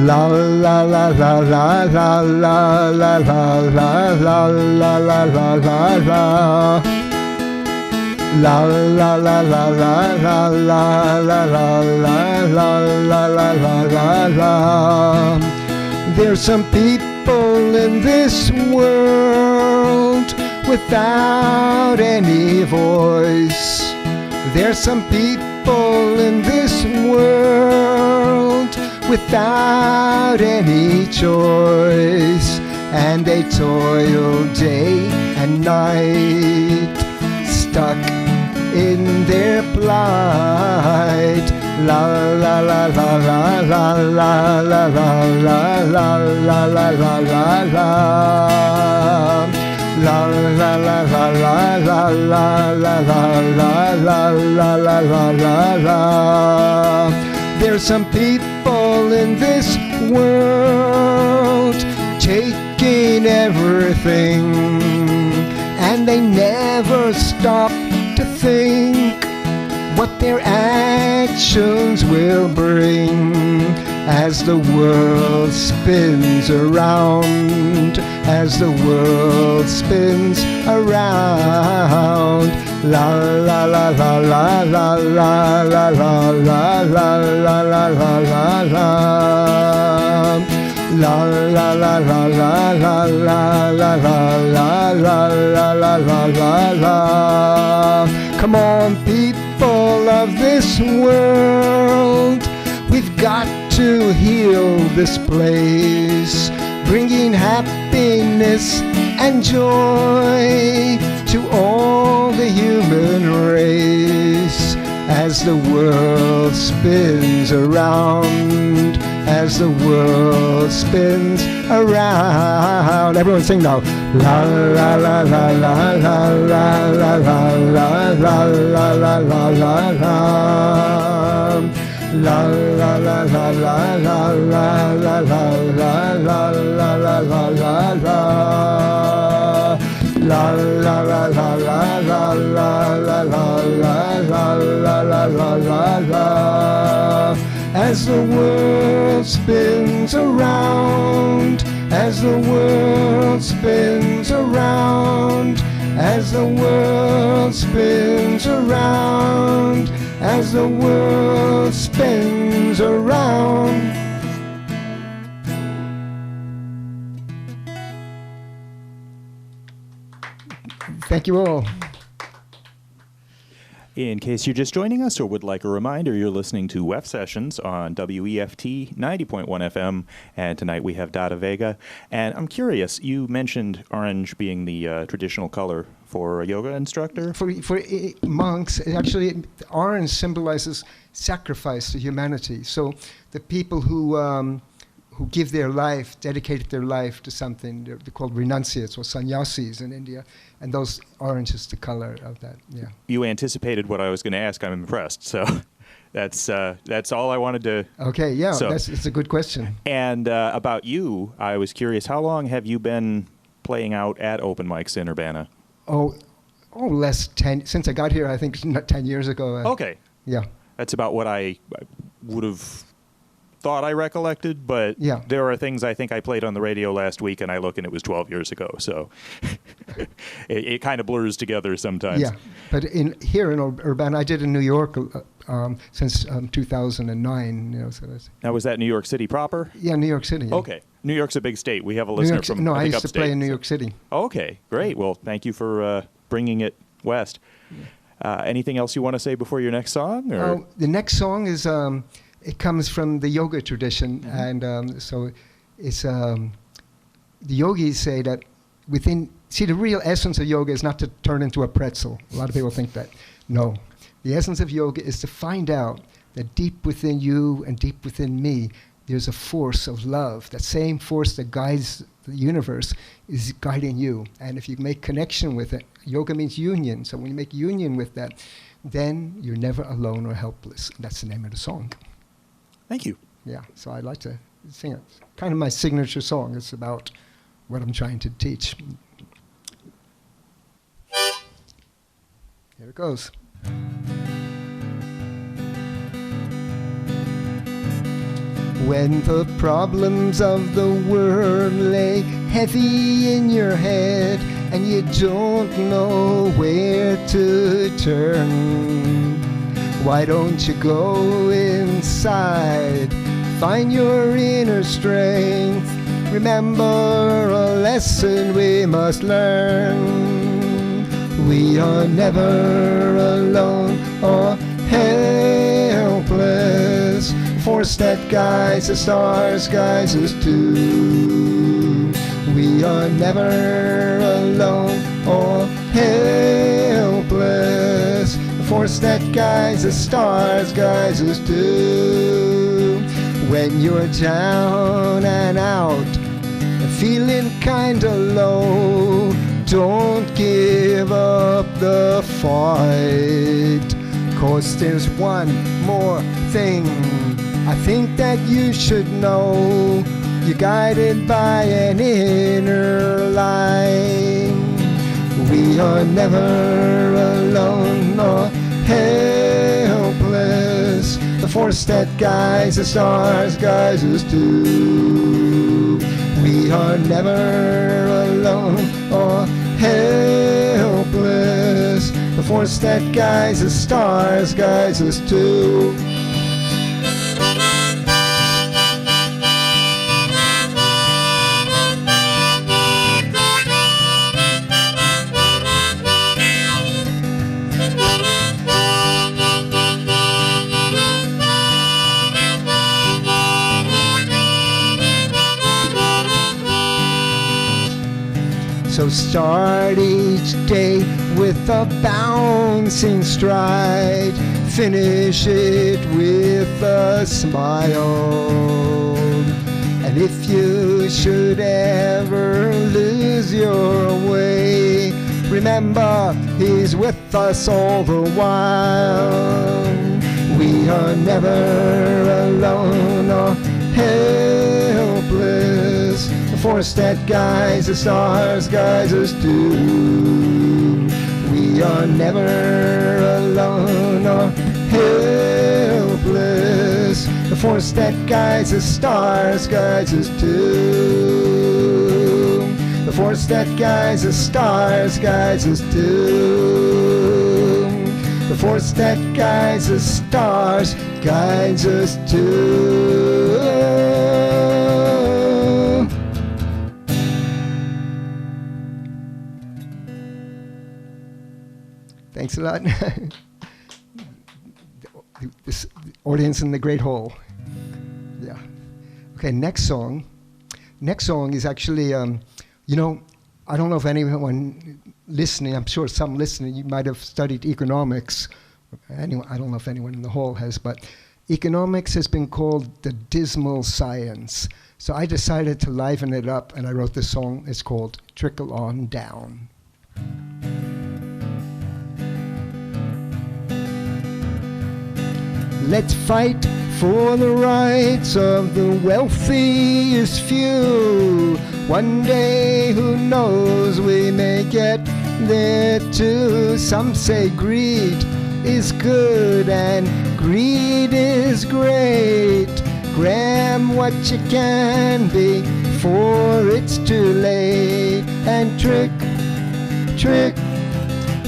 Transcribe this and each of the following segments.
La la la la la la la la la la la la la la la la. La la la la la la la la la la la la la la la. There's some people in this world without any voice. There's some people in this world without any choice, and they toil day and night, stuck in their plight. La la la la la la la la la la la la la la la la. La la la la la la la la la la la la la la la. There's some people in this world taking everything, and they never stop to think what their actions will bring as the world spins around, as the world spins around. La la la la la la la la la la la la la la la la. La la la la la la la la la la la la la la la. Come on, people of this world, we've got to heal this place, bringing happiness and joy to all the human race. As the world spins around, as the world spins around. Everyone sing now. La la la la la la la la la la la la la la la la. La la la la la la la la la la la la la la la. La la la la la la la la la la la la la la la. As the world spins around, as the world spins around, as the world spins around, as the world spins around. Thank you all. In case you're just joining us or would like a reminder, you're listening to WEFT Sessions on WEFT 90.1 FM, and tonight we have Dada Veda. And I'm curious, you mentioned orange being the traditional color for a yoga instructor? For monks, actually, orange symbolizes sacrifice to humanity. So the people who give their life, dedicated their life to something, they're called renunciates or sannyasis in India, and those orange is the color of that. Yeah. You anticipated what I was going to ask. I'm impressed. So that's all I wanted to. Okay, yeah, so, it's a good question. And about you, I was curious, how long have you been playing out at open mics in Urbana? Since I got here, I think 10 years ago. Okay. Yeah. That's about what I would have thought I recollected, but yeah. There are things I think I played on the radio last week, and I look and it was 12 years ago, so it kind of blurs together sometimes. Yeah, but here in Urbana, I did in New York since 2009. You know, so now, was that New York City proper? Yeah, New York City. Yeah. Okay. New York's a big state. We have a listener from No, I used upstate, to play in New York City. Okay, great. Well, thank you for bringing it west. Yeah. Anything else you want to say before your next song? Or? The next song is... it comes from the yoga tradition, mm-hmm. and so it's the yogis say that the real essence of yoga is not to turn into a pretzel. A lot of people think that. No, the essence of yoga is to find out that deep within you and deep within me, there's a force of love. That same force that guides the universe is guiding you, and if you make connection with it, yoga means union. So when you make union with that, then you're never alone or helpless. That's the name of the song. Thank you. Yeah, so I'd like to sing it. It's kind of my signature song. It's about what I'm trying to teach. Here it goes. When the problems of the world lay heavy in your head and you don't know where to turn, why don't you go inside, find your inner strength? Remember a lesson we must learn. We are never alone or helpless. Force that guides the stars guides us too. We are never alone or helpless. Force that guides the stars guides us too. When you're down and out, feeling kinda low, don't give up the fight. 'Cause there's one more thing I think that you should know. You're guided by an inner light. We are never alone nor helpless. The force that guides the stars guides us too. We are never alone or helpless. The force that guides the stars guides us too. So start each day with a bouncing stride. Finish it with a smile. And if you should ever lose your way, remember He's with us all the while. We are never alone or helpless. The force that guides the stars guides us too. We are never alone or helpless. The force that guides the stars guides us too. The force that guides the stars guides us too. The force that guides the stars guides us too. Thanks a lot. This audience in the Great Hall. Yeah. Okay, next song. Next song is actually, I don't know if anyone listening, I'm sure some listening, you might have studied economics. Anyway, I don't know if anyone in the hall has, but economics has been called the dismal science. So I decided to liven it up, and I wrote this song. It's called Trickle On Down. Let's fight for the rights of the wealthiest few. One day, who knows, we may get there too. Some say greed is good and greed is great. Grab what you can before it's too late. And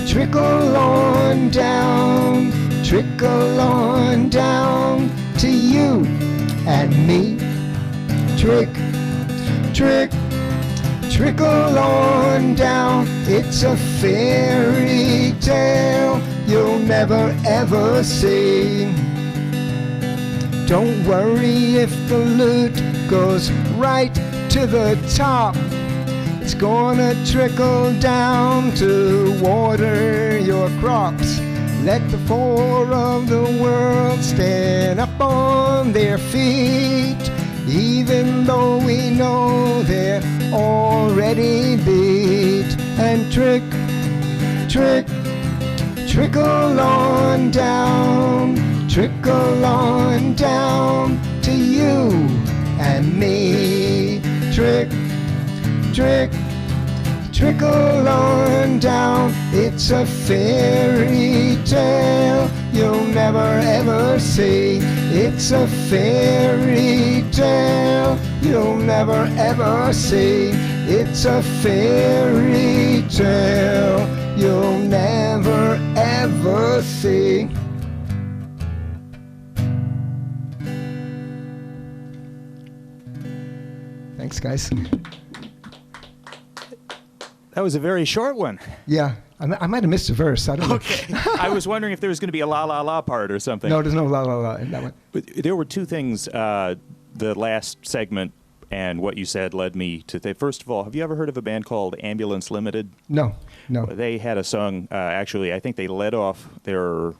trickle on down. Trickle on down to you and me. Trickle on down. It's a fairy tale you'll never ever see. Don't worry if the loot goes right to the top. It's gonna trickle down to water your crops. Let the poor of the world stand up on their feet, even though we know they're already beat. And trickle on down, trickle on down to you and me. Trickle on down, it's a fairy tale you'll never ever see. It's a fairy tale you'll never ever see. It's a fairy tale you'll never ever see. Thanks, guys. That was a very short one. Yeah, I might have missed a verse. I don't know. Okay. I was wondering if there was going to be a la la la part or something. No, there's no la la la in that one. But there were two things. The last segment and what you said led me to think. First of all, have you ever heard of a band called Ambulance Limited? No. They had a song. Actually, I think they led off their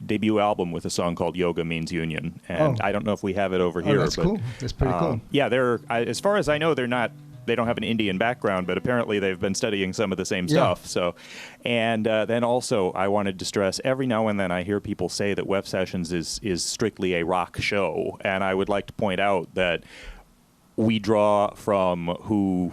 debut album with a song called "Yoga Means Union," and I don't know if we have it over here. That's cool. That's pretty cool. Yeah, as far as I know, they're not. They don't have an Indian background, but apparently they've been studying some of the same stuff. So, and then also I wanted to stress, every now and then I hear people say that WEFT Sessions is strictly a rock show, and I would like to point out that we draw from who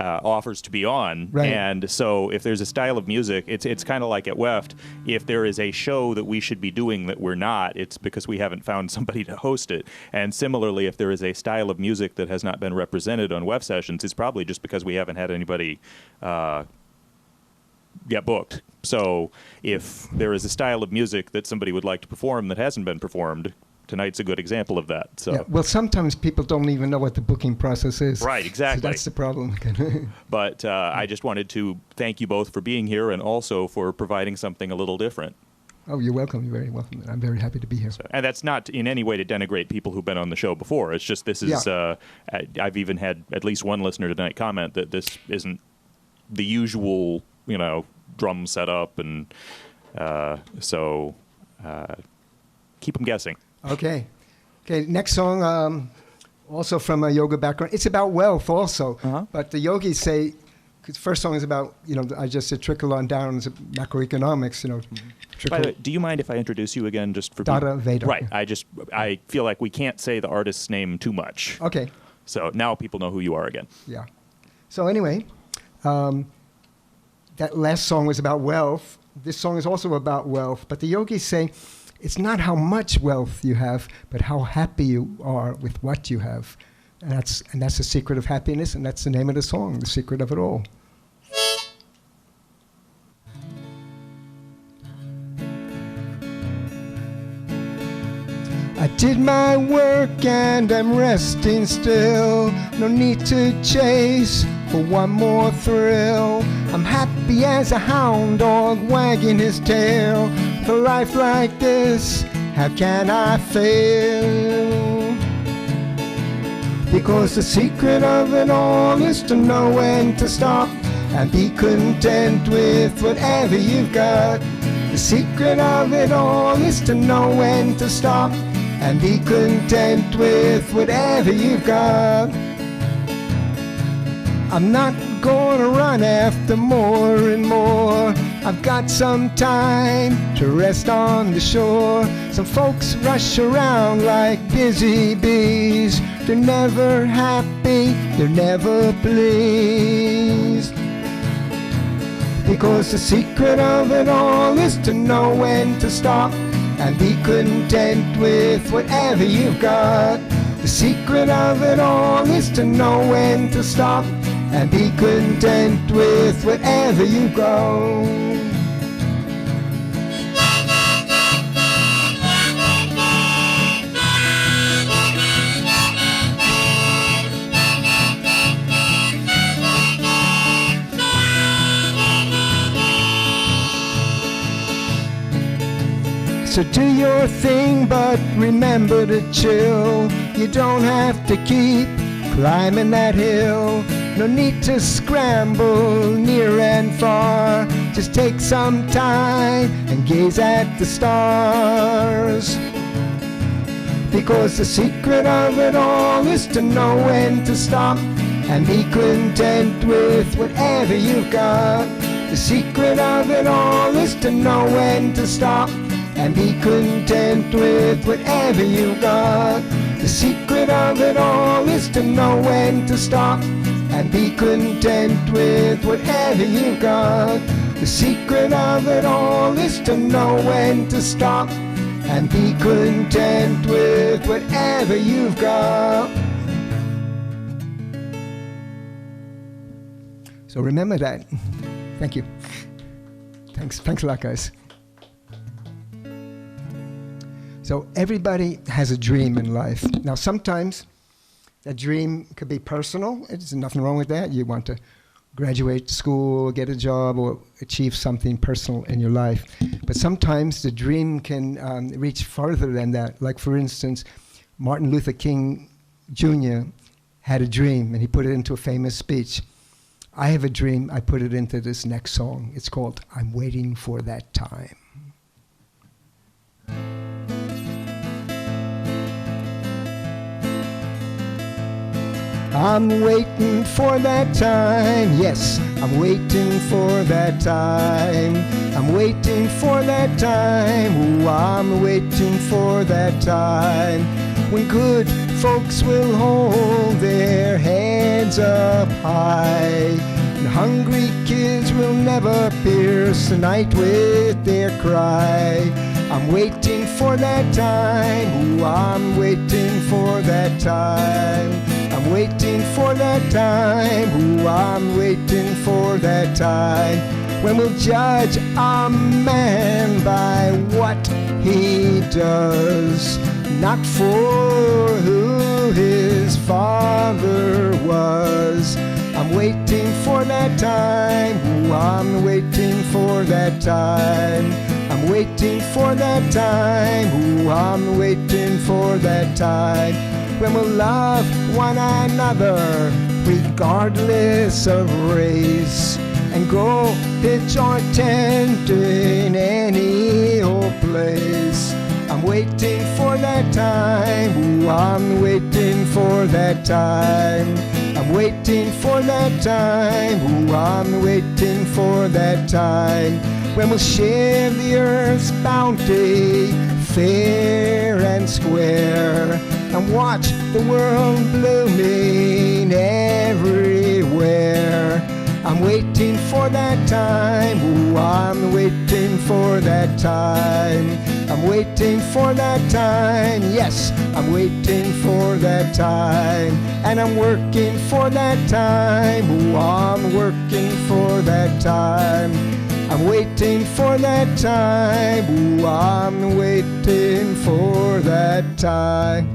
offers to be on, right. And so if there's a style of music, it's kind of like at WEFT, if there is a show that we should be doing that we're not, it's because we haven't found somebody to host it. And similarly, if there is a style of music that has not been represented on WEFT Sessions, it's probably just because we haven't had anybody get booked. So if there is a style of music that somebody would like to perform that hasn't been performed, tonight's a good example of that. So. Yeah, well, sometimes people don't even know what the booking process is. Right, exactly. So that's the problem. But I just wanted to thank you both for being here and also for providing something a little different. Oh, you're welcome. You're very welcome. I'm very happy to be here. So, and that's not in any way to denigrate people who've been on the show before. It's just this is, I've even had at least one listener tonight comment that this isn't the usual, drum setup. And so keep them guessing. Okay, next song, also from a yoga background. It's about wealth also, but the yogis say, because the first song is about, I just said trickle on down, it's macroeconomics, By the way, do you mind if I introduce you again just for Dada Veda. Right, I feel like we can't say the artist's name too much. Okay. So now people know who you are again. Yeah. So anyway, that last song was about wealth. This song is also about wealth, but the yogis say, it's not how much wealth you have, but how happy you are with what you have. And that's the secret of happiness, and that's the name of the song, The Secret of It All. I did my work and I'm resting still. No need to chase for one more thrill. I'm happy as a hound dog wagging his tail. For life like this, how can I fail? Because the secret of it all is to know when to stop and be content with whatever you've got. The secret of it all is to know when to stop and be content with whatever you've got. I'm not gonna run after more and more. I've got some time to rest on the shore. Some folks rush around like busy bees. They're never happy, they're never pleased. Because the secret of it all is to know when to stop and be content with whatever you've got. The secret of it all is to know when to stop and be content with whatever you go. So do your thing, but remember to chill. You don't have to keep climbing that hill. No need to scramble near and far. Just take some time and gaze at the stars. Because the secret of it all is to know when to stop and be content with whatever you've got. The secret of it all is to know when to stop and be content with whatever you got. The secret of it all is to know when to stop and be content with whatever you got. The secret of it all is to know when to stop and be content with whatever you've got. So remember that. Thank you. Thanks a lot, guys. So everybody has a dream in life. Now, sometimes that dream could be personal. There's nothing wrong with that. You want to graduate school, get a job, or achieve something personal in your life. But sometimes the dream can reach farther than that. Like, for instance, Martin Luther King Jr. had a dream, and he put it into a famous speech. I have a dream. I put it into this next song. It's called I'm Waiting for That Time. I'm waiting for that time, yes, I'm waiting for that time. I'm waiting for that time, ooh, I'm waiting for that time. When good folks will hold their heads up high, and hungry kids will never pierce the night with their cry. I'm waiting for that time, ooh, I'm waiting for that time. I'm waiting for that time, ooh, I'm waiting for that time, when we'll judge a man by what he does, not for who his father was. I'm waiting for that time, ooh, I'm waiting for that time. I'm waiting for that time, ooh, I'm waiting for that time, when we'll love one another regardless of race, and go pitch our tent in any old place. I'm waiting for that time, ooh, I'm waiting for that time. I'm waiting for that time, ooh, I'm waiting for that time, when we'll share the earth's bounty fair and square, and watch the world blooming everywhere. I'm waiting for that time, ooh, I'm waiting for that time. I'm waiting for that time, yes, I'm waiting for that time. And I'm working for that time, ooh, I'm working for that time. I'm waiting for that time, ooh, I'm waiting for that time.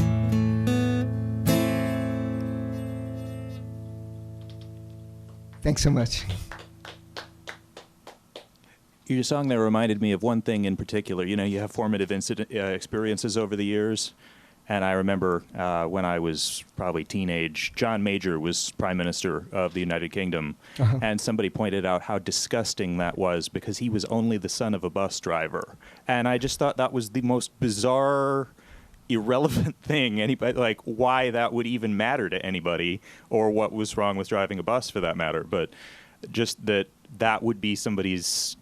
Thanks so much. Your song there reminded me of one thing in particular. You know, you have formative experiences over the years. And I remember when I was probably teenage, John Major was Prime Minister of the United Kingdom. And somebody pointed out how disgusting that was because he was only the son of a bus driver. And I just thought that was the most bizarre, irrelevant thing. Anybody, like, why that would even matter to anybody, or what was wrong with driving a bus for that matter. But just that would be somebody's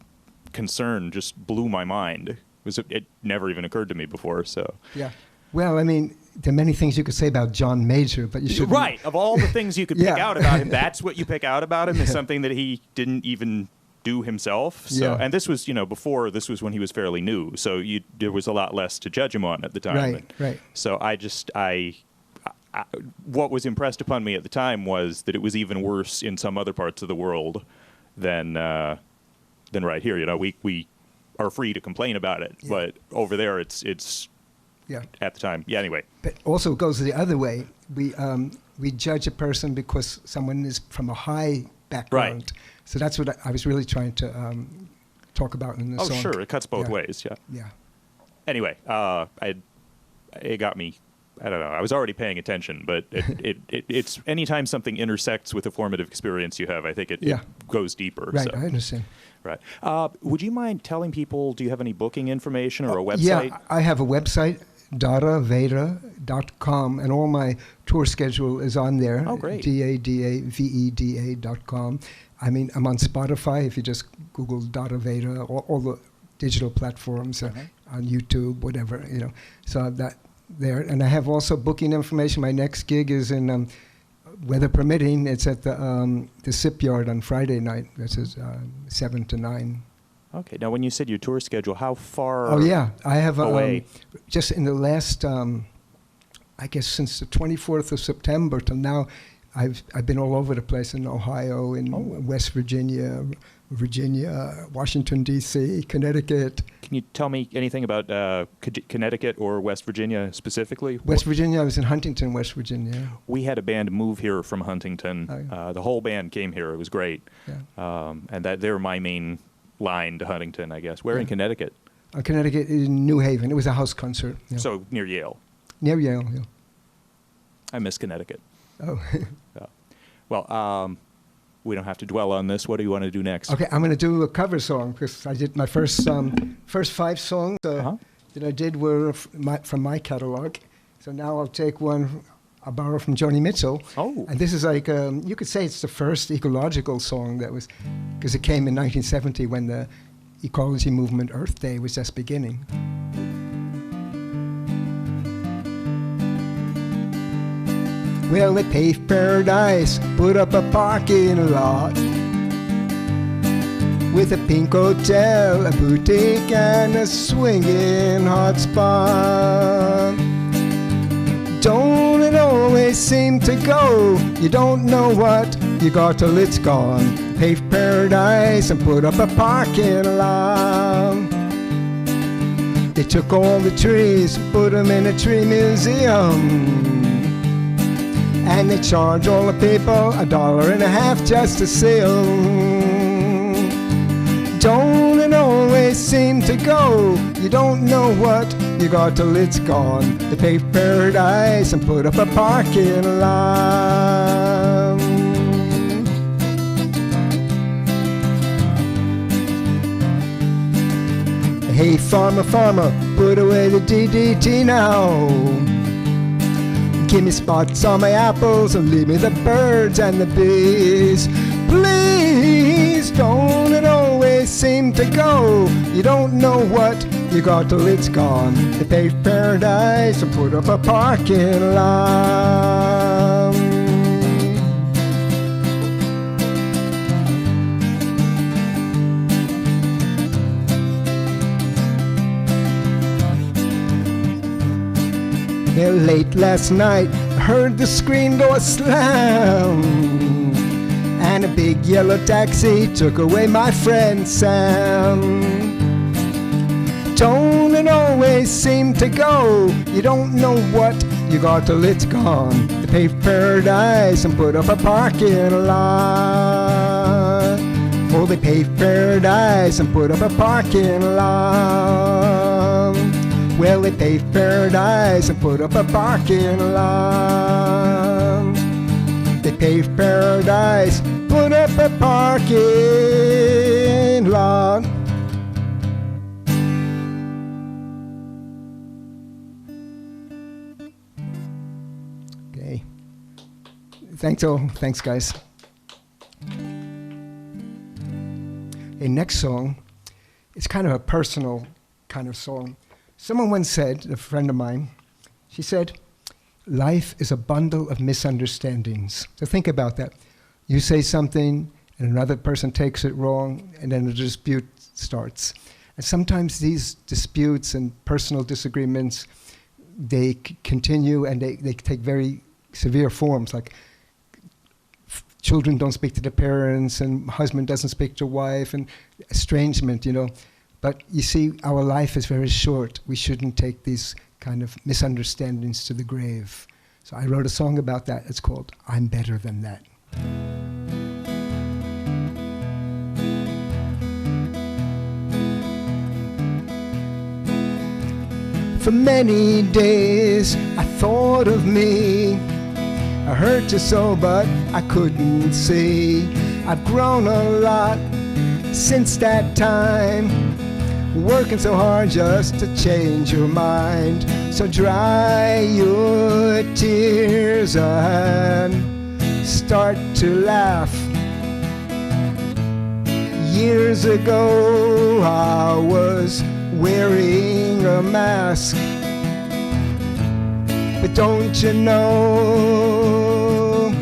concern just blew my mind. It never even occurred to me before. So yeah. Well, I mean, there are many things you could say about John Major, but you should... Right. Of all the things you could pick out about him, that's what you pick out about him, is something that he didn't even do himself. So, and this was, before, this was when he was fairly new, so there was a lot less to judge him on at the time. Right. So what was impressed upon me at the time was that it was even worse in some other parts of the world than right here. We are free to complain about it, but over there it's at the time. Yeah, anyway. But also it goes the other way. We judge a person because someone is from a high background. Right. So that's what I was really trying to talk about in this song. Oh, sure. It cuts both ways, yeah. Yeah. Anyway, it got me, I don't know, I was already paying attention, but it's anytime something intersects with a formative experience you have, I think it goes deeper. Right, so. I understand. Right. Would you mind telling people, do you have any booking information or a website? Yeah, I have a website, dadaveda.com, and all my tour schedule is on there. Oh, great. DADAVEDA.com. I mean, I'm on Spotify, if you just Google Dada Veda, all the digital platforms, on YouTube, whatever, So that there. And I have also booking information. My next gig is in weather permitting, it's at the Sip Yard on Friday night. This is 7 to 9. Okay. Now, when you said your tour schedule, how far Oh, yeah. I have away? Just in the last, I guess since the 24th of September till now, I've been all over the place in Ohio, in West Virginia, Washington, D.C., Connecticut. Can you tell me anything about Connecticut or West Virginia specifically? West Virginia, I was in Huntington, West Virginia. We had a band move here from Huntington. Oh, yeah. The whole band came here. It was great. Yeah. And they were my main line to Huntington, I guess. Where in Connecticut? Connecticut, in New Haven. It was a house concert. Yeah. So near Yale. Near Yale, yeah. I miss Connecticut. Oh. Well, we don't have to dwell on this. What do you want to do next? Okay, I'm going to do a cover song because I did my first 5 songs that I did were from my catalog. So now I'll take one I borrow from Joni Mitchell. Oh. And this is like, you could say it's the first ecological song that was, because it came in 1970 when the ecology movement Earth Day was just beginning. Well, they paved paradise, put up a parking lot with a pink hotel, a boutique, and a swinging hot spot. Don't it always seem to go? You don't know what you got till it's gone. Paved paradise and put up a parking lot. They took all the trees, put them in a tree museum. And they charge all the people $1.50 just to see 'em. Don't it always seem to go? You don't know what you got till it's gone. They paved paradise and put up a parking lot. Hey farmer, farmer, put away the DDT now. Give me spots on my apples and leave me the birds and the bees. Please, don't it always seem to go? You don't know what you got till it's gone. They paved paradise and put up a parking lot. Well, late last night, I heard the screen door slam, and a big yellow taxi took away my friend Sam. Don't it always seem to go? You don't know what you got till it's gone. They paved paradise and put up a parking lot. Oh, they paved paradise and put up a parking lot. Well, they paved paradise and put up a parking lot. They paved paradise, put up a parking lot. Okay. Thanks, guys. Okay, next song, it's kind of a personal kind of song. Someone once said, a friend of mine, she said, life is a bundle of misunderstandings. So think about that. You say something, and another person takes it wrong, and then a dispute starts. And sometimes these disputes and personal disagreements, they continue, and they take very severe forms, like children don't speak to their parents, and husband doesn't speak to wife, and estrangement, you know. But you see, our life is very short. We shouldn't take these kind of misunderstandings to the grave. So I wrote a song about that. It's called I'm Better Than That. For many days I thought of me. I hurt you so, but I couldn't see. I've grown a lot since that time, working so hard just to change your mind. So dry your tears and start to laugh. Years ago I was wearing a mask, but don't you know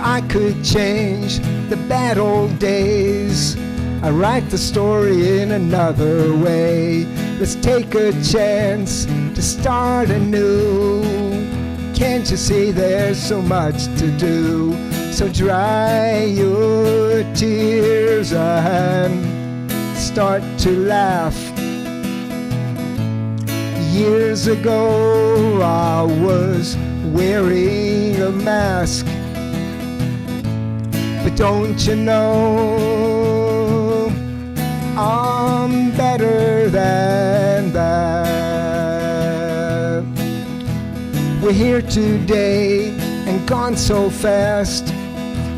I could change the bad old days, I write the story in another way. Let's take a chance to start anew. Can't you see there's so much to do? So dry your tears and start to laugh. Years ago I was wearing a mask, but don't you know I'm better than that. We're here today and gone so fast,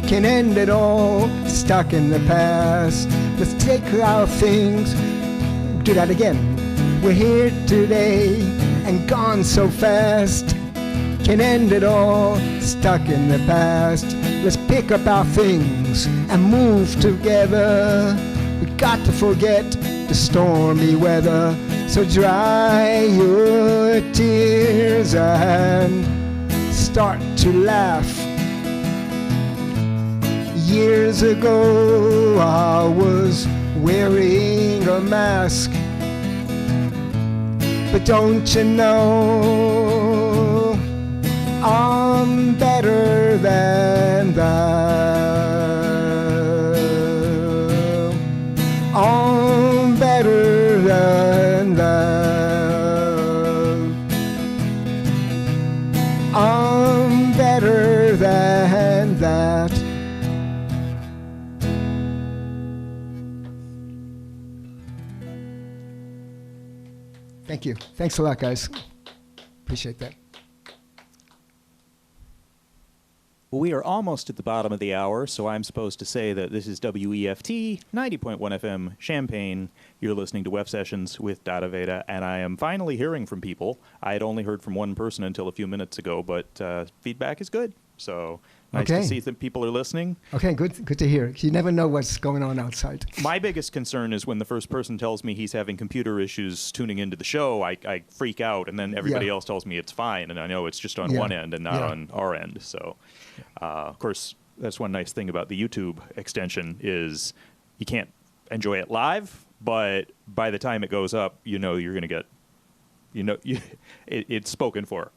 can end it all, stuck in the past. Let's take our things, do that again. We're here today and gone so fast, can end it all, stuck in the past. Let's pick up our things and move together. We got to forget the stormy weather. So dry your tears and start to laugh. Years ago I was wearing a mask, but don't you know I'm better than that. I'm better than that. I'm better than that. Thank you. Thanks a lot, guys. Appreciate that. Well, we are almost at the bottom of the hour, so I'm supposed to say that this is WEFT 90.1 FM Champaign. You're listening to WEFT Sessions with Dada Veda, and I am finally hearing from people. I had only heard from one person until a few minutes ago, but feedback is good. So nice to see that people are listening. Okay, good to hear. You never know what's going on outside. My biggest concern is when the first person tells me he's having computer issues tuning into the show, I freak out, and then everybody else tells me it's fine, and I know it's just on one end and not on our end. So, of course, that's one nice thing about the YouTube extension is you can't enjoy it live, but by the time it goes up, you know you're going to get, it's spoken for.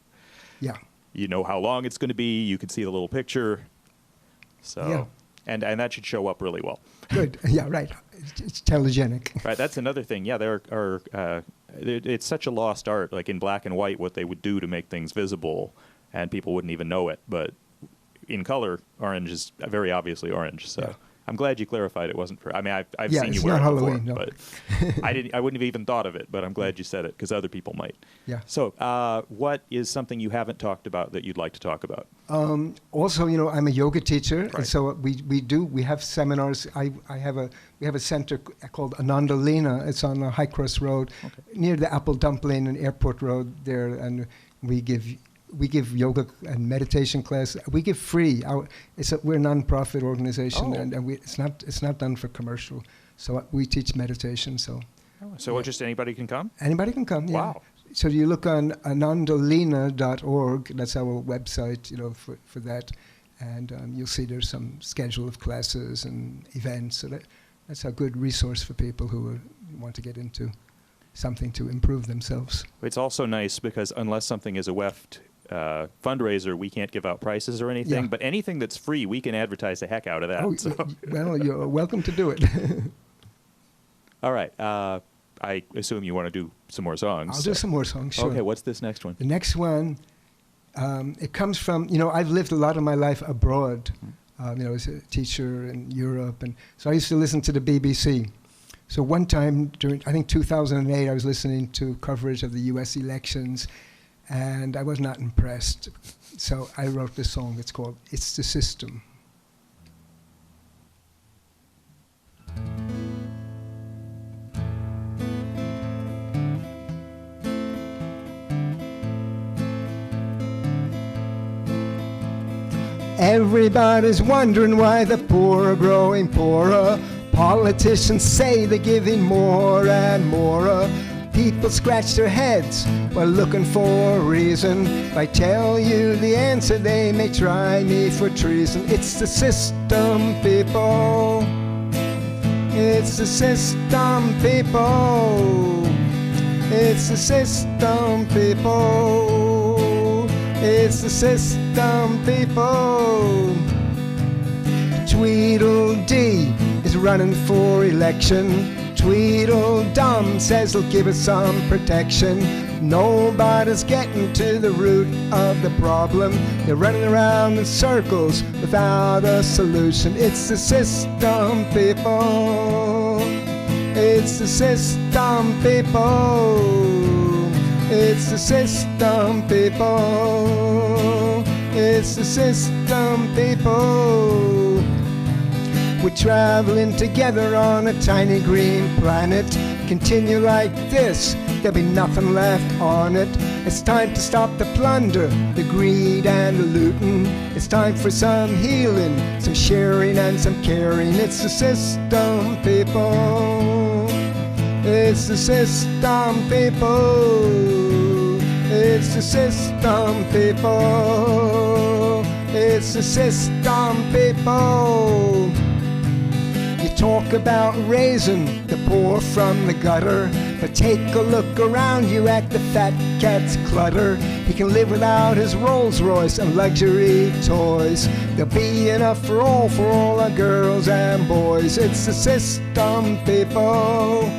Yeah. You know how long it's going to be. You can see the little picture. So, and that should show up really well. Good. Yeah, right. It's telegenic. Right. That's another thing. Yeah, there are. It's such a lost art, like in black and white, what they would do to make things visible, and people wouldn't even know it. But in color, orange is very obviously orange. So. I'm glad you clarified it wasn't for. I mean, I've seen you wear it Halloween, before, but I wouldn't have even thought of it. But I'm glad you said it because other people might. Yeah. So, what is something you haven't talked about that you'd like to talk about? Also, I'm a yoga teacher, right. And so we have seminars. We have a center called Ananda Lina. It's on the High Cross Road, near the Apple Dumpling and Airport Road there, and we give yoga and meditation class. We give free. We're a non-profit organization, and it's not done for commercial. So we teach meditation. So just anybody can come? Anybody can come. Yeah. Wow. So you look on anandalina.org. That's our website. For that, and you'll see there's some schedule of classes and events. So that's a good resource for people who want to get into something to improve themselves. It's also nice because unless something is a WEFT fundraiser, we can't give out prices or anything, but anything that's free, we can advertise the heck out of that. Well, you're welcome to do it. All right. I assume you want to do some more songs. I'll do some more songs, sure. Okay, what's this next one? The next one, it comes from, I've lived a lot of my life abroad, as a teacher in Europe, and so I used to listen to the BBC. So one time during, I think 2008, I was listening to coverage of the US elections, and I was not impressed. So I wrote this song. It's called It's the System. Everybody's wondering why the poor are growing poorer. Politicians say they're giving more and more. People scratch their heads while looking for a reason. If I tell you the answer, they may try me for treason. It's the system, people. It's the system, people. It's the system, people. It's the system, people. Tweedledee is running for election. Tweedledum says he'll give us some protection. Nobody's getting to the root of the problem. They're running around in circles without a solution. It's the system, people. It's the system, people. It's the system, people. It's the system, people. We're traveling together on a tiny green planet. Continue like this, there'll be nothing left on it. It's time to stop the plunder, the greed and the looting. It's time for some healing, some sharing and some caring. It's the system, people. It's the system, people. It's the system, people. It's the system, people. You talk about raising the poor from the gutter, but take a look around you at the fat cat's clutter. He can live without his Rolls Royce and luxury toys. There'll be enough for all our girls and boys. It's the system, people.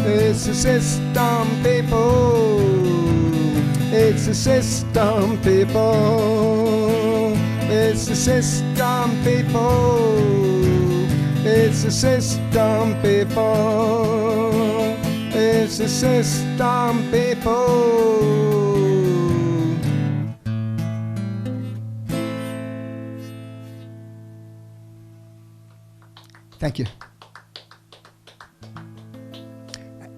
It's the system, people. It's the system, people. It's the system, people. It's the system, people. It's the system, people. Thank you.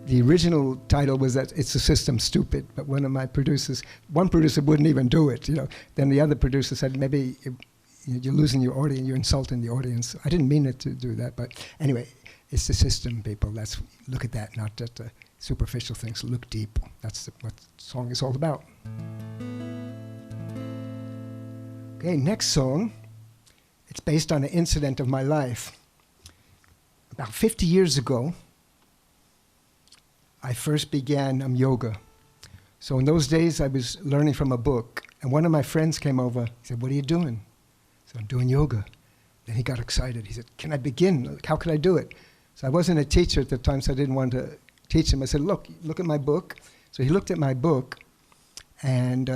The original title was that It's the System, Stupid, but one producer wouldn't even do it, you know. Then the other producer said, maybe you're losing your audience, you're insulting the audience. I didn't mean it to do that, but anyway, it's the system, people. Look at that, not just superficial things. Look deep. That's what the song is all about. Okay, next song. It's based on an incident of my life. About 50 years ago, I first began yoga. So in those days, I was learning from a book, and one of my friends came over. He said, "What are you doing?" So I'm doing yoga. Then he got excited. He said, "Can I begin? How can I do it?" So I wasn't a teacher at the time, so I didn't want to teach him. I said, look at my book. So he looked at my book, and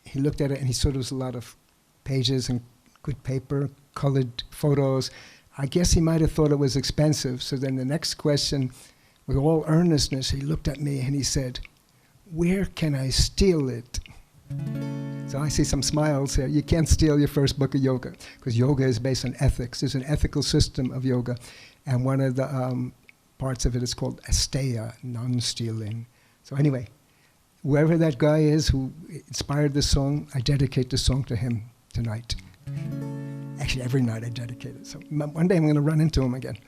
he looked at it, and he saw there was a lot of pages and good paper, colored photos. I guess he might have thought it was expensive. So then the next question, with all earnestness, he looked at me and he said, "Where can I steal it?" So I see some smiles here. You can't steal your first book of yoga, because yoga is based on ethics. There's an ethical system of yoga, and one of the parts of it is called asteya, non-stealing. So anyway, whoever that guy is who inspired this song, I dedicate this song to him tonight. Actually, every night I dedicate it. So one day I'm going to run into him again.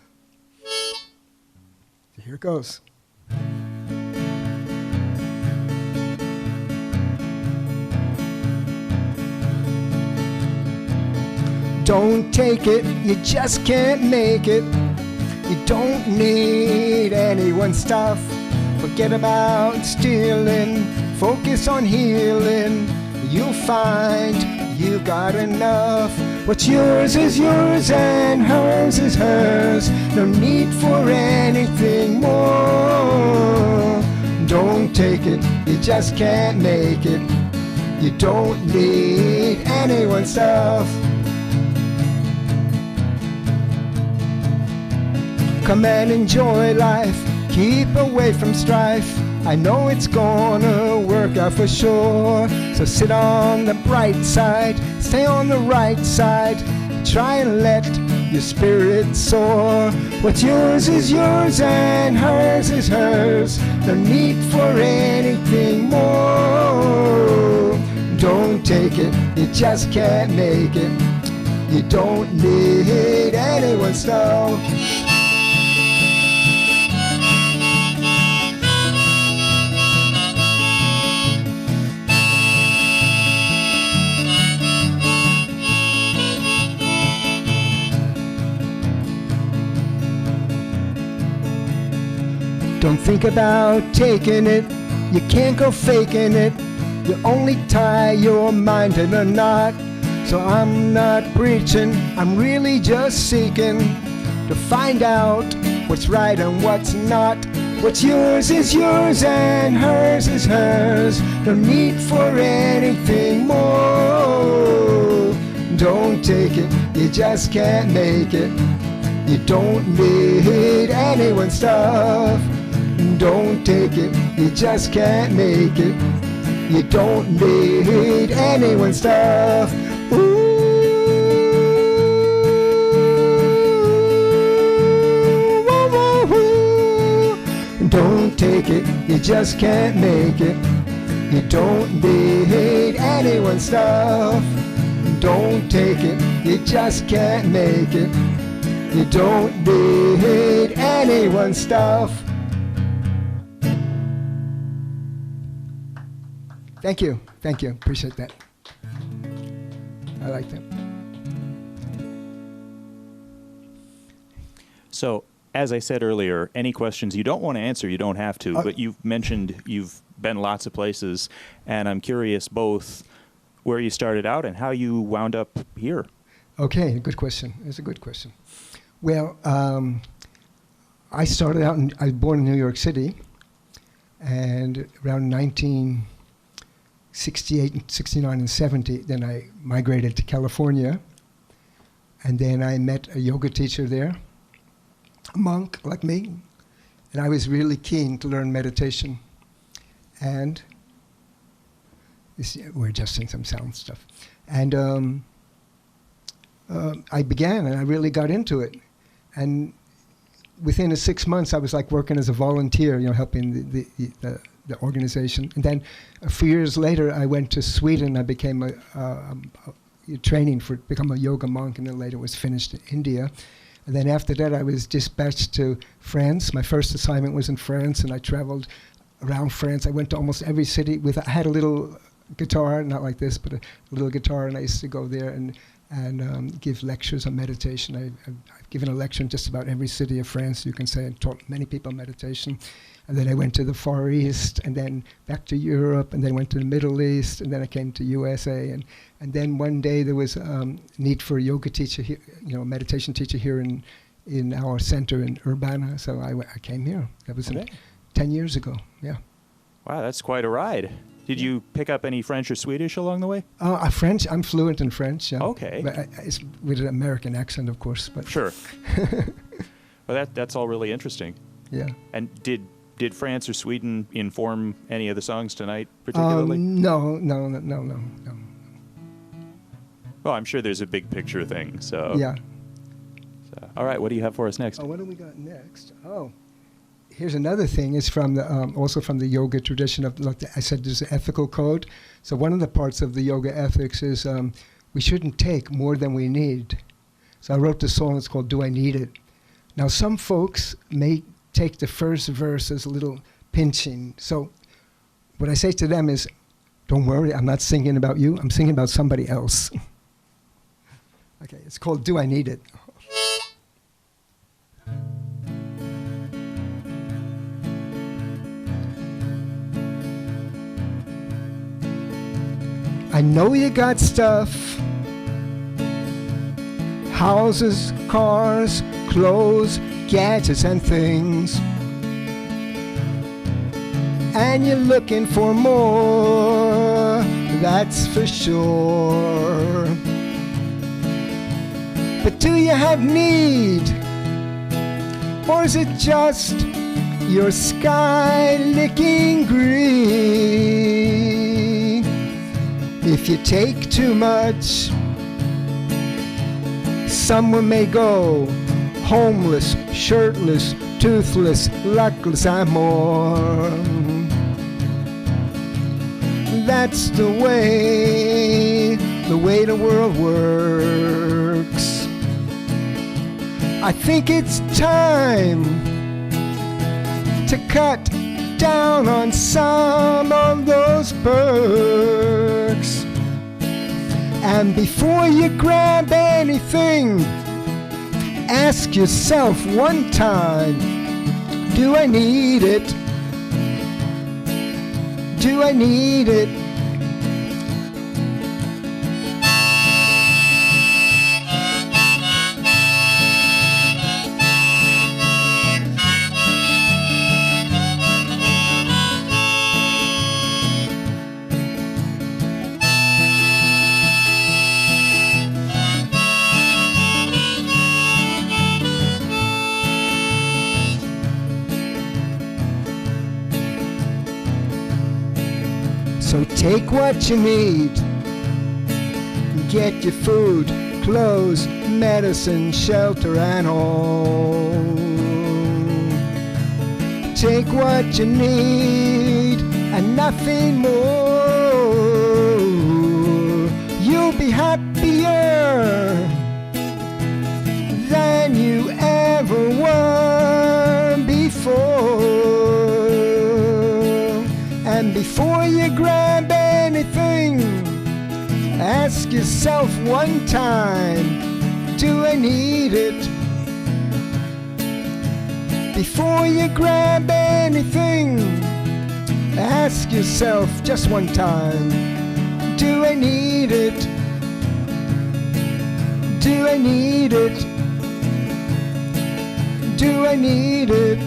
So here it goes. Don't take it, you just can't make it. You don't need anyone's stuff. Forget about stealing, focus on healing. You'll find you've got enough. What's yours is yours and hers is hers. No need for anything more. Don't take it, you just can't make it. You don't need anyone's stuff. Come and enjoy life, keep away from strife. I know it's gonna work out for sure. So sit on the bright side, stay on the right side. Try and let your spirit soar. What's yours is yours and hers is hers. No need for anything more. Don't take it, you just can't make it. You don't need anyone's stuff. Don't think about taking it. You can't go faking it. You only tie your mind in a knot. So I'm not preaching, I'm really just seeking to find out what's right and what's not. What's yours is yours and hers is hers. No need for anything more. Don't take it, you just can't make it. You don't need anyone's stuff. Don't take it, you just can't make it. You don't need anyone's stuff. Ooh. Don't take it, you just can't make it. You don't need anyone's stuff. Don't take it, you just can't make it. You don't need anyone's stuff. Thank you, appreciate that. I like that. So, as I said earlier, any questions you don't want to answer, you don't have to, but you've mentioned you've been lots of places, and I'm curious both where you started out and how you wound up here. Okay, good question. It's a good question. Well, I started out, I was born in New York City, and around 1968, 69, and 70, then I migrated to California, and then I met a yoga teacher there, a monk like me, and I was really keen to learn meditation. And we're adjusting some sound stuff. And I began, and I really got into it. And within 6 months, I was like working as a volunteer, helping the organization. And then a few years later, I went to Sweden. I became training for become a yoga monk, and then later was finished in India. And then after that, I was dispatched to France. My first assignment was in France, and I traveled around France. I went to almost every city. I had a little guitar, not like this, but a little guitar, and I used to go there and give lectures on meditation. I've given a lecture in just about every city of France, you can say, and taught many people meditation. And then I went to the Far East, and then back to Europe, and then went to the Middle East, and then I came to USA. And then one day there was need for a yoga teacher here, a meditation teacher here in our center in Urbana. So I came here. That was 10 years ago, yeah. Wow, that's quite a ride. Did you pick up any French or Swedish along the way? French, I'm fluent in French. Yeah. Okay. But it's with an American accent, of course. But sure. Well, that's all really interesting. Yeah. And did France or Sweden inform any of the songs tonight particularly? No. Well, I'm sure there's a big picture thing, so. Yeah. So, all right, what do you have for us next? What do we got next? Here's another thing. It's from the also from the yoga tradition of, like I said, there's an ethical code. So one of the parts of the yoga ethics is we shouldn't take more than we need. So I wrote the song. It's called "Do I Need It?" Now some folks may take the first verse as a little pinching. So what I say to them is, don't worry, I'm not singing about you. I'm singing about somebody else. Okay, it's called "Do I Need It?" I know you got stuff, houses, cars, clothes, gadgets and things, and you're looking for more, that's for sure. But do you have need, or is it just your sky-licking greed? If you take too much, someone may go homeless, shirtless, toothless, luckless, and more. That's the way the world works. I think it's time to cut down on some of those perks. And before you grab anything, ask yourself one time, Do I need it? Do I need it? So take what you need. Get your food, clothes, medicine, shelter, and home. Take what you need and nothing more. You'll be happier than you ever were before. And before you grab anything, ask yourself one time, do I need it? Before you grab anything, ask yourself just one time, do I need it? Do I need it? Do I need it?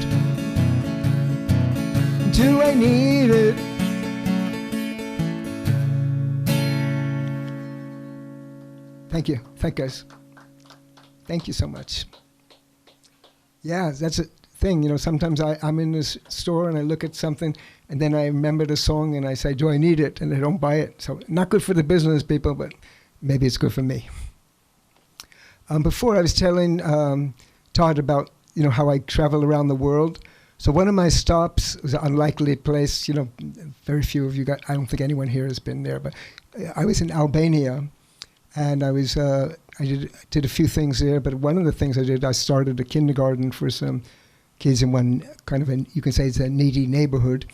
Do I need it? Thank you. Thank you, guys. Thank you so much. Yeah, that's a thing. You know, sometimes I'm in this store and I look at something and then I remember the song and I say, do I need it? And I don't buy it. So not good for the business people, but maybe it's good for me. Before I was telling Todd about, you know, how I travel around the world. So one of my stops was an unlikely place. You know, very few of you got, I don't think anyone here has been there, but I was in Albania, and I was I did a few things there. But one of the things I did, I started a kindergarten for some kids in one kind of you can say it's a needy neighborhood,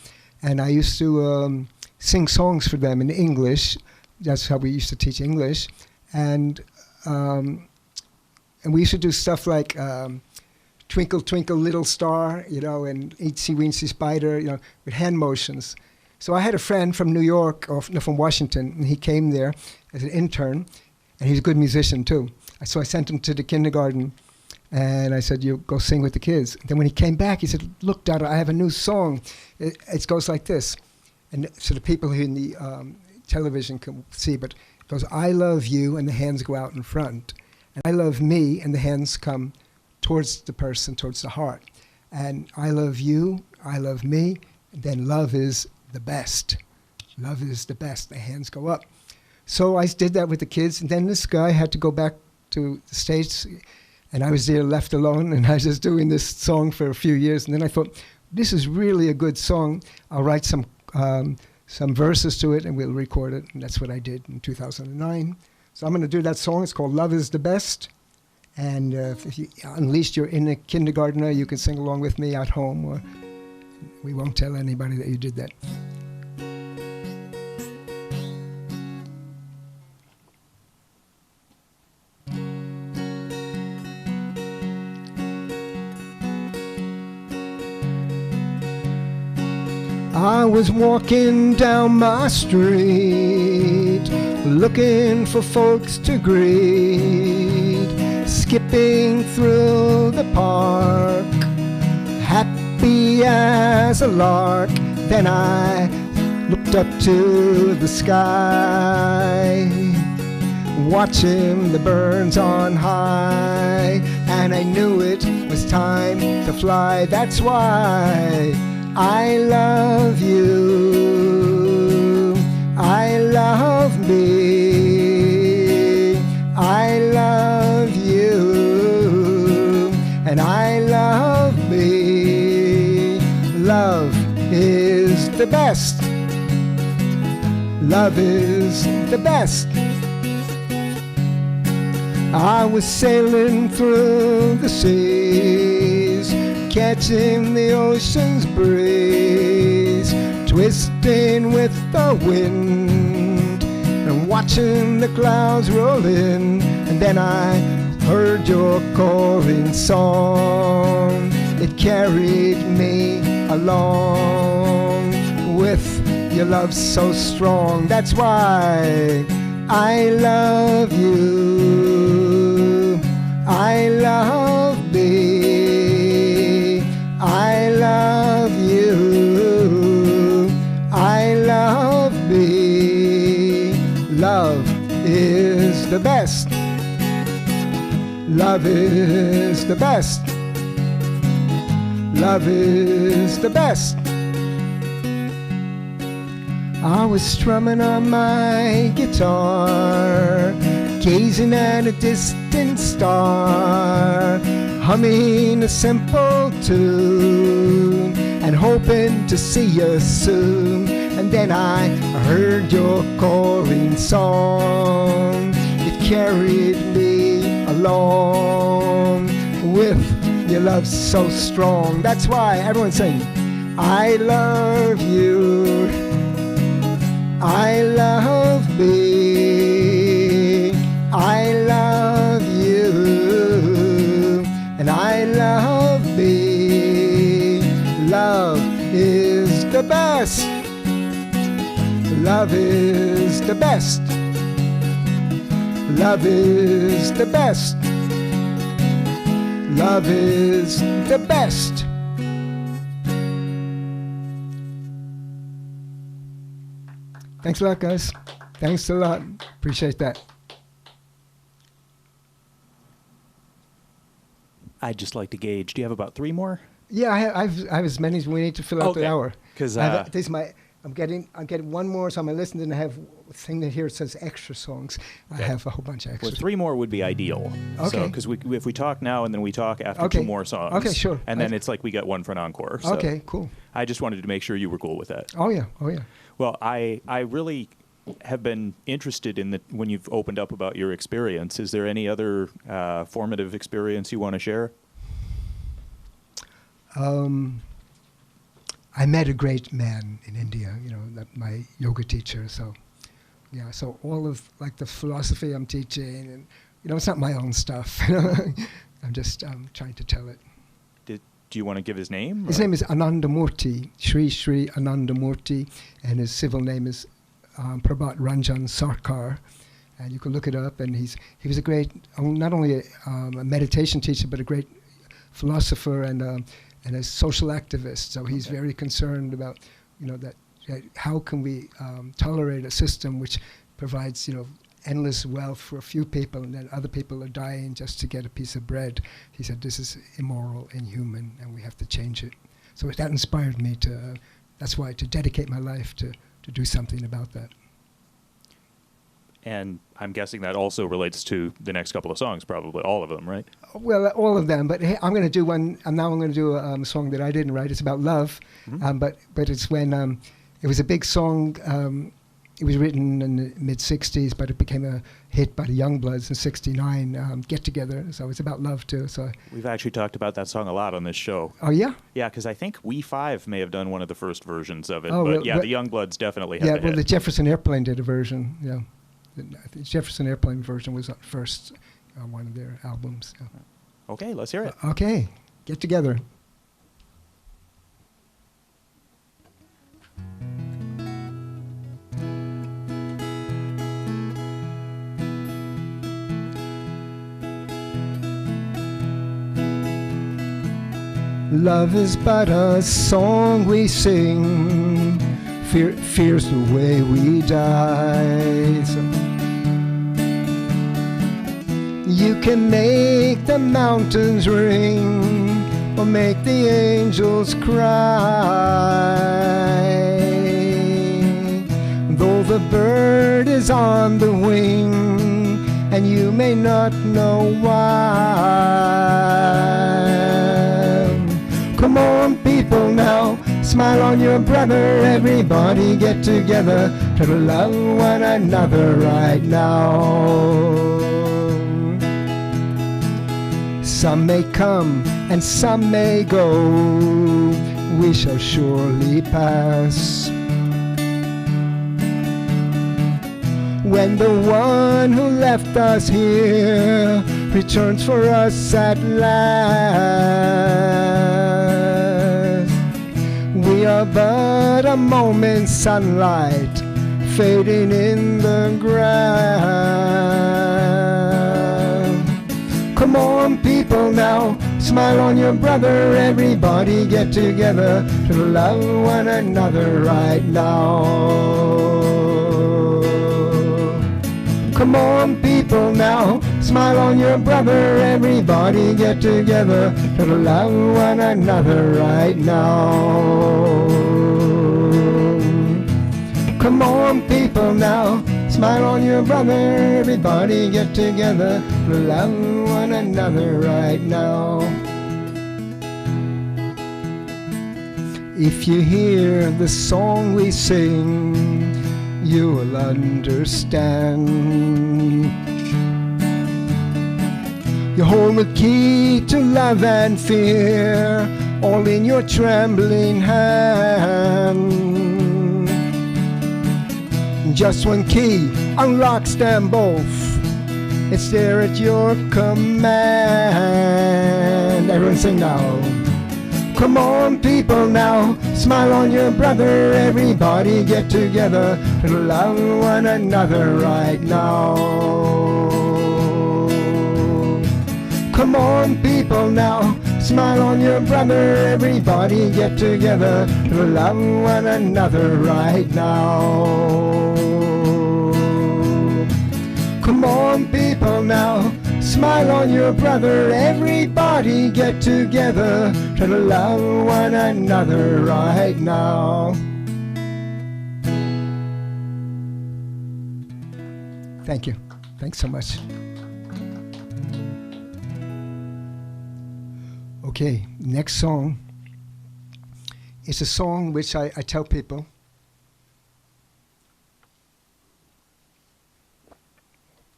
and I used to sing songs for them in English. That's how we used to teach English, and we used to do stuff like. Twinkle, twinkle, little star, you know, and Itsy Weensy Spider, you know, with hand motions. So I had a friend from New York, or no, from Washington, and he came there as an intern, and he's a good musician too. So I sent him to the kindergarten, and I said, you go sing with the kids. And then when he came back, he said, look, Dada, I have a new song. It goes like this. And so the people who in the television can see, but it goes, I love you, and the hands go out in front. And I love me, and the hands come towards the person, towards the heart. And I love you, I love me, and then love is the best. Love is the best. The hands go up. So I did that with the kids, and then this guy had to go back to the States, and I was there left alone, and I was just doing this song for a few years, and then I thought, this is really a good song. I'll write some verses to it, and we'll record it, and that's what I did in 2009. So I'm going to do that song. It's called Love is the Best. And if you, unleashed you're in a kindergartner, you can sing along with me at home, or we won't tell anybody that you did that. I was walking down my street, looking for folks to greet, skipping through the park, happy as a lark. Then I looked up to the sky, watching the birds on high, and I knew it was time to fly. That's why I love you, I love me, I love you, and I love me. Love is the best. Love is the best. I was sailing through the seas, catching the ocean's breeze, twisting with the wind, and watching the clouds roll in. And then I heard your calling song, it carried me along with your love so strong. That's why I love you. I love thee. I love you. I love thee. Love is the best. Love is the best. Love is the best. I was strumming on my guitar, gazing at a distant star, humming a simple tune, and hoping to see you soon. And then I heard your calling song. It carried me along with your love so strong. That's why everyone sing, I love you. I love thee. I love you. And I love thee. Love is the best. Love is the best. Love is the best. Love is the best. Thanks a lot, guys. Thanks a lot. Appreciate that. I'd just like to gauge. Do you have about 3 more? Yeah, I have as many as we need to fill out the hour. Because I'm getting one more, so I'm listening, and I have a thing that here it says extra songs. I have a whole bunch of extras. Well, 3 more would be ideal. Okay. Because if we talk now and then we talk after 2 more songs. Okay, sure. And then it's like we got one for an encore. So okay, cool. I just wanted to make sure you were cool with that. Oh yeah. Well, I really have been interested in when you've opened up about your experience. Is there any other formative experience you want to share? I met a great man in India, my yoga teacher. So, yeah, so all of like the philosophy I'm teaching, and it's not my own stuff. I'm just trying to tell it. Do you want to give his name? His name is Anandamurti, Sri Anandamurti, and his civil name is Prabhat Ranjan Sarkar. And you can look it up. And he was a great, not only a meditation teacher, but a great philosopher and a social activist. So he's very concerned about, that how can we tolerate a system which provides, endless wealth for a few people, and then other people are dying just to get a piece of bread. He said this is immoral, inhuman, and we have to change it. So that inspired me to dedicate my life to do something about that. And I'm guessing that also relates to the next couple of songs, probably all of them, right? Well, all of them. But hey, I'm going to do one. Now I'm going to do a song that I didn't write. It's about love, but it's when it was a big song. It was written in the mid-'60s, but it became a hit by the Youngbloods in '69. Get Together. So it's about love too. So we've actually talked about that song a lot on this show. Oh yeah. Yeah, because I think We5 may have done one of the first versions of it. Oh, but the Youngbloods definitely have. Yeah, well, the Jefferson Airplane did a version. Yeah. The Jefferson Airplane version was first on one of their albums. Yeah. Okay, let's hear it. Okay, Get Together. Love is but a song we sing, fear's the way we die. So you can make the mountains ring or make the angels cry. Though the bird is on the wing and you may not know why. Come on, people, now, smile on your brother. Everybody get together, try to love one another right now. Some may come and some may go, we shall surely pass. When the one who left us here returns for us at last. We are but a moment's sunlight fading in the ground. Come on, people, now, smile on your brother. Everybody get together to love one another right now. Come on, people, now, smile on your brother. Everybody get together to love one another right now. Come on, people, now, smile on your brother. Everybody get together to love one another right now. If you hear the song we sing, you will understand. You hold the key to love and fear, all in your trembling hand. Just one key unlocks them both. It's there at your command. Everyone sing now. Come on, people, now, smile on your brother. Everybody get together to love one another right now. Come on, people, now, smile on your brother. Everybody get together to love one another right now. Come on, people, now, smile on your brother. Everybody get together to love one another right now. Thank you. Thanks so much. Okay, next song is a song which I tell people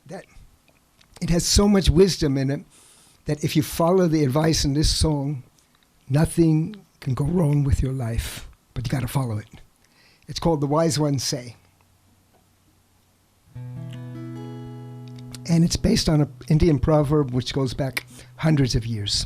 that it has so much wisdom in it that if you follow the advice in this song, nothing can go wrong with your life, but you got to follow it. It's called The Wise Ones Say. And it's based on an Indian proverb which goes back hundreds of years.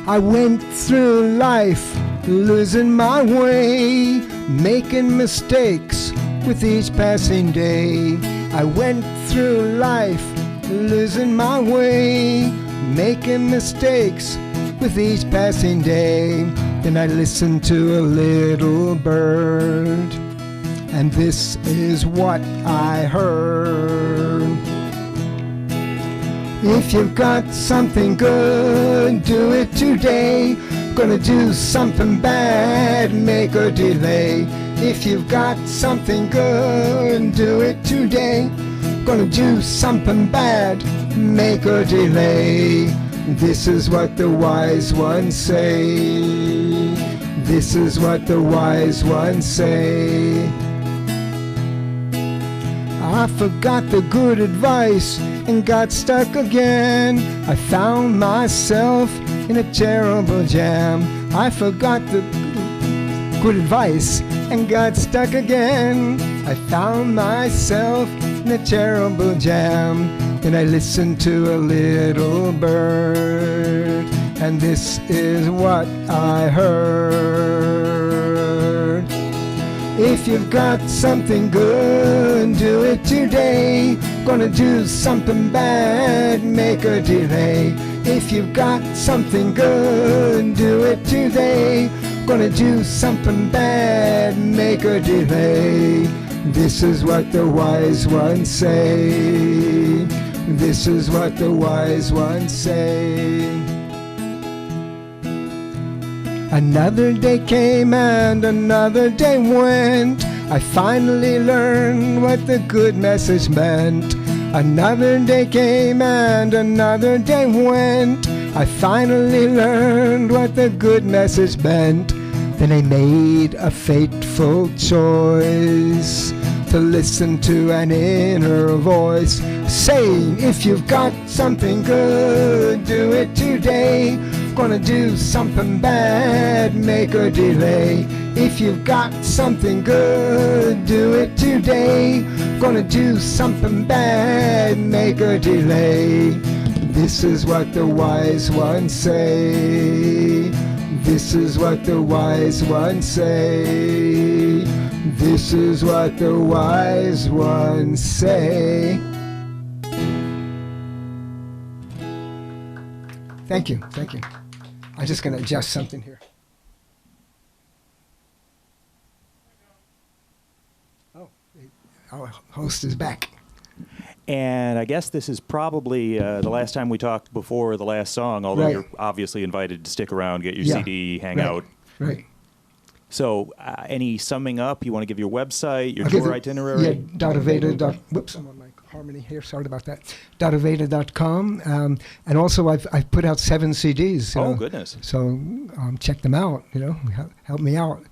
I went through life losing my way, making mistakes with each passing day. I went through life losing my way, making mistakes with each passing day. Then I listened to a little bird, and this is what I heard. If you've got something good, do it today. Gonna do something bad, make a delay. If you've got something good, do it today. Gonna do something bad, make a delay. This is what the wise ones say. This is what the wise ones say. I forgot the good advice and got stuck again. I found myself in a terrible jam. I forgot the good advice and got stuck again. I found myself in a terrible jam. Then I listened to a little bird, and this is what I heard. If you've got something good, do it today. Gonna do something bad, make a delay. If you've got something good, do it today. Gonna do something bad, make a delay. This is what the wise ones say. This is what the wise ones say. Another day came and another day went. I finally learned what the good message meant. Another day came and another day went. I finally learned what the good message meant. Then I made a fateful choice to listen to an inner voice saying, if you've got something good, do it today. Gonna do something bad, make a delay. If you've got something good, do it today. Gonna do something bad, make a delay. This is what the wise ones say. This is what the wise ones say. This is what the wise ones say. Thank you, thank you. I'm just going to adjust something here. Oh, our host is back. And I guess this is probably the last time we talked before the last song, although Right. you're obviously invited to stick around, get your Yeah. CD, hang Right. out. Right. So any summing up? You want to give your website, your I'll give tour it- itinerary? Yeah, Dada Veda. Whoops, I'm on my harmony here. Sorry about that. DadaVeda.com. And also, I've put out 7 CDs. Oh, goodness. So check them out. Help me out.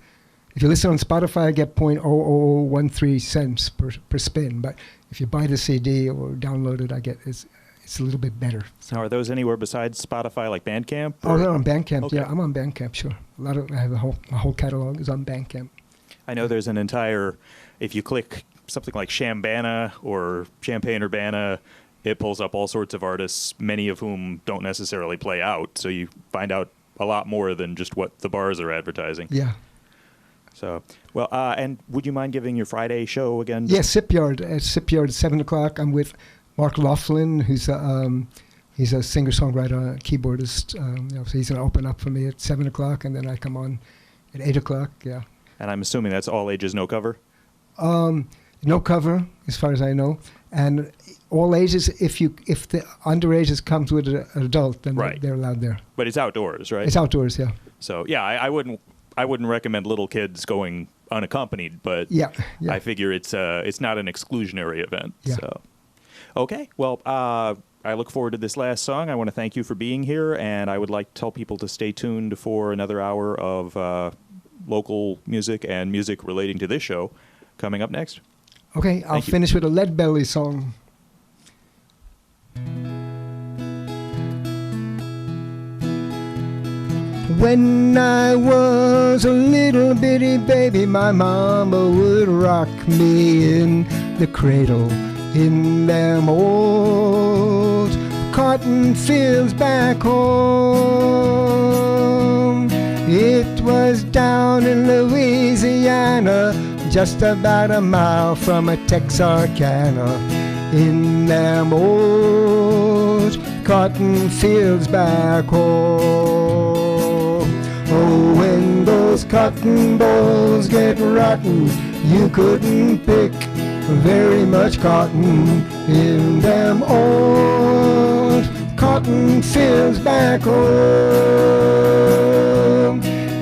If you listen on Spotify, I get 0.0013 cents per spin. But if you buy the CD or download it, I get it's a little bit better. So. Now, are those anywhere besides Spotify, like Bandcamp? Oh, they're on Bandcamp. Okay. Yeah, I'm on Bandcamp. Sure. I have a whole catalog is on Bandcamp. I know there's an entire, if you click something like Shambana or Champaign Urbana, it pulls up all sorts of artists, many of whom don't necessarily play out. So you find out a lot more than just what the bars are advertising. Yeah. So, well, and would you mind giving your Friday show again? Yeah, Sipyard. At Sipyard at 7 o'clock. I'm with Mark Laughlin, who's he's a singer-songwriter, keyboardist. So he's going to open up for me at 7 o'clock, and then I come on at 8 o'clock. Yeah. And I'm assuming that's all ages, no cover? No cover, as far as I know, and all ages. If the underages comes with an adult, then Right. they're allowed there. But it's outdoors, right? It's outdoors, yeah. So, yeah, I wouldn't recommend little kids going unaccompanied, but Yeah, yeah. I figure it's not an exclusionary event. Yeah. So, okay. Well, I look forward to this last song. I want to thank you for being here, and I would like to tell people to stay tuned for another hour of local music and music relating to this show coming up next. Okay, I'll Thank you. finish with a Lead Belly song. When I was a little bitty baby, my mama would rock me in the cradle in them old cotton fields back home. It was down in Louisiana, just about a mile from a Texarkana, in them old cotton fields back home. Oh, when those cotton balls get rotten, you couldn't pick very much cotton in them old cotton fields back home.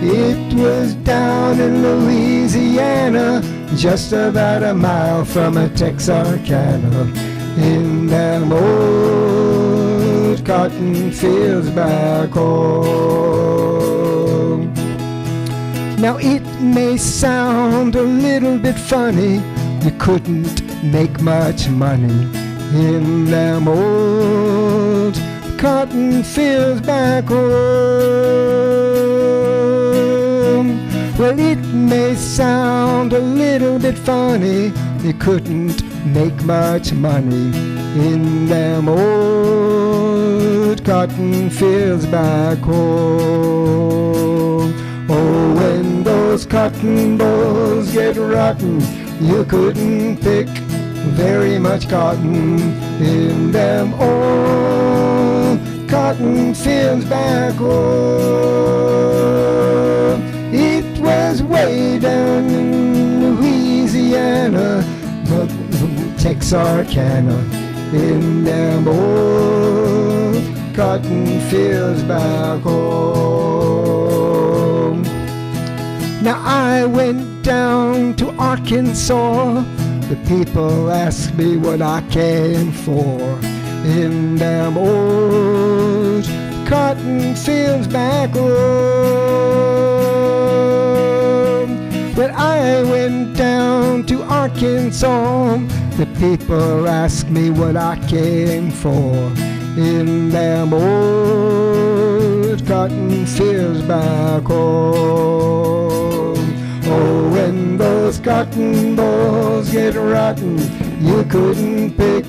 It was down in Louisiana, just about a mile from a Texarkana, in them old cotton fields back home. Now it may sound a little bit funny, you couldn't make much money in them old cotton fields back home. Well, it may sound a little bit funny, you couldn't make much money in them old cotton fields back home. Oh, when those cotton balls get rotten, you couldn't pick very much cotton in them old cotton fields back home. It was way down in Louisiana, but Texarkana, in them old cotton fields back home. Now I went down to Arkansas, the people asked me what I came for, in them old cotton fields back home. But I went down to Arkansas, the people asked me what I came for, in them old cotton fields back home. Oh, when those cotton balls get rotten, you couldn't pick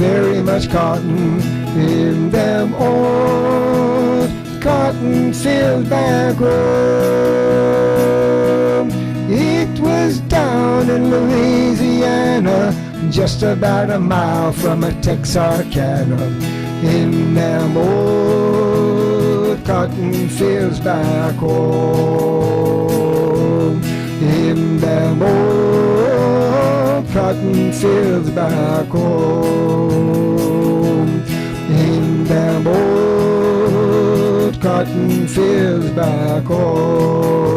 very much cotton in them old cotton fields back home. It was down in Louisiana, just about a mile from a Texarkana, in them old cotton fields back home. In them old cotton fields back home. In them old cotton fields back home.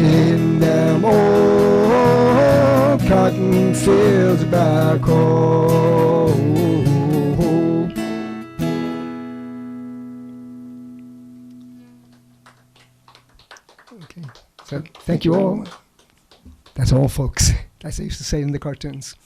In them old cotton fields back home. Okay, so thank you all. That's all, folks. As I used to say in the cartoons.